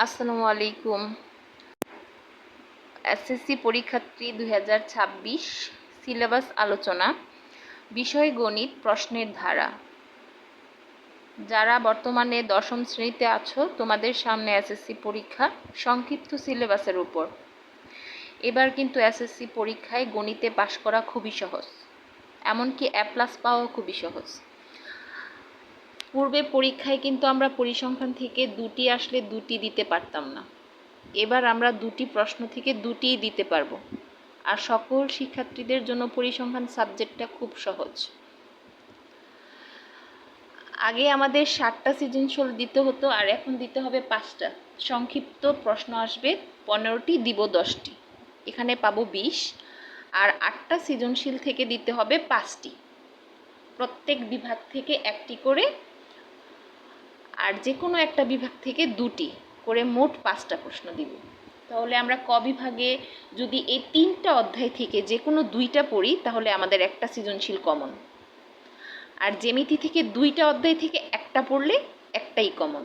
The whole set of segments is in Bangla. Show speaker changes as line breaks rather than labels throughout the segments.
আসসালামু আলাইকুম। এসএসসি পরীক্ষার্থী 2026 সিলেবাস আলোচনা, বিষয় গণিত, প্রশ্নের ধারা। যারা বর্তমানে দশম শ্রেণীতে আছো, তোমাদের সামনে এসএসসি পরীক্ষা সংক্ষিপ্ত সিলেবাসের উপর। এবার কিন্তু এসএসসি পরীক্ষায় গণিতে পাশ করা খুবই সহজ, এমনকি A+ পাওয়া খুবই সহজ। পূর্বে পরীক্ষায় কিন্তু আমরা পরিসংখ্যান থেকে 2টি আসলে 2টি দিতে পারতাম না। এবার আমরা 2টি প্রশ্ন থেকে 2টিই দিতে পারবো। আর সকল শিক্ষার্থীদের জন্য পরিসংখ্যান সাবজেক্টটা খুব সহজ। আগে আমাদের 7টা সৃজনশীল দিতে হতো, আর এখন দিতে হবে 5টা। সংক্ষিপ্ত প্রশ্ন আসবে 15টি, দিব 10টি, এখানে পাবো 20। আর 8টা সৃজনশীল থেকে দিতে হবে 5টি, প্রত্যেক বিভাগ থেকে 1টি করে, আর যে কোনো একটা বিভাগ থেকে 2টি করে, মোট 5টা প্রশ্ন দিব। তাহলে আমরা ক বিভাগে যদি এই 3টা অধ্যায় থেকে যে কোনো 2টা পড়ি, তাহলে আমাদের একটা সৃজনশীল কমন। আর জ্যামিতি থেকে 2টা অধ্যায় থেকে একটা পড়লে একটাই কমন।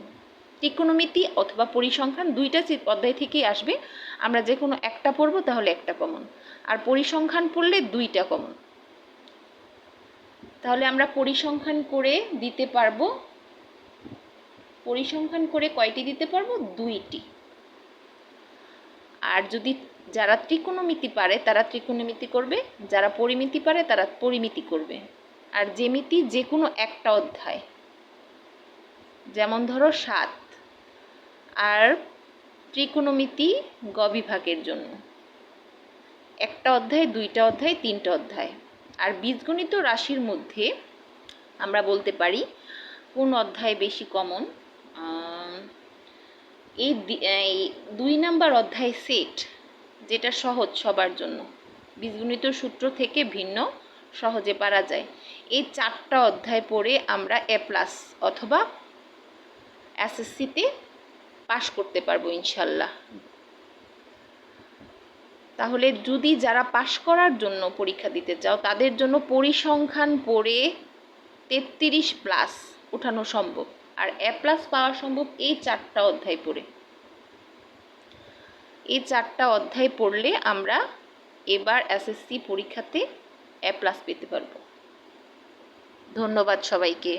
ত্রিকোণমিতি অথবা পরিসংখ্যান 2টা অধ্যায় থেকেই আসবে, আমরা যে কোনো একটা পড়বো তাহলে একটা কমন। আর পরিসংখ্যান পড়লে 2টা কমন। তাহলে আমরা পরিসংখ্যান করে দিতে পারবো, পরিসংখ্যান করে কয়টি দিতে পারবো? 2টি। আর যদি যারা ত্রিকোণমিতি পারে তারা ত্রিকোণমিতি করবে, যারা পরিমিতি পারে তারা পরিমিতি করবে। আর জ্যামিতি যে কোনো একটা অধ্যায়, যেমন ধরো 7। আর ত্রিকোণমিতি গ বিভাগের জন্য একটা অধ্যায়, 2টা অধ্যায়, 3টা অধ্যায়। আর বীজগণিত রাশির মধ্যে আমরা বলতে পারি কোন অধ্যায় বেশি কমন। এই 2 নাম্বার অধ্যায় সেট, যেটা সহজ সবার জন্য, বীজগণিত সূত্র থেকে ভিন্ন, সহজে পারা যায়। এই 4টা অধ্যায় পড়ে আমরা A+ অথবা এসএসসিতে পাশ করতে পারবো ইনশাল্লাহ। তাহলে যদি যারা পাশ করার জন্য পরীক্ষা দিতে চাও, তাদের জন্য পরিসংখ্যান পড়ে 33+ উঠানো সম্ভব, আর A+ পাওয়া সম্ভব এই 4টা অধ্যায় পড়ে। এই 4টা অধ্যায় পড়লে আমরা এবার এসএসসি পরীক্ষাতে A+ পেতে পারবো। ধন্যবাদ সবাইকে।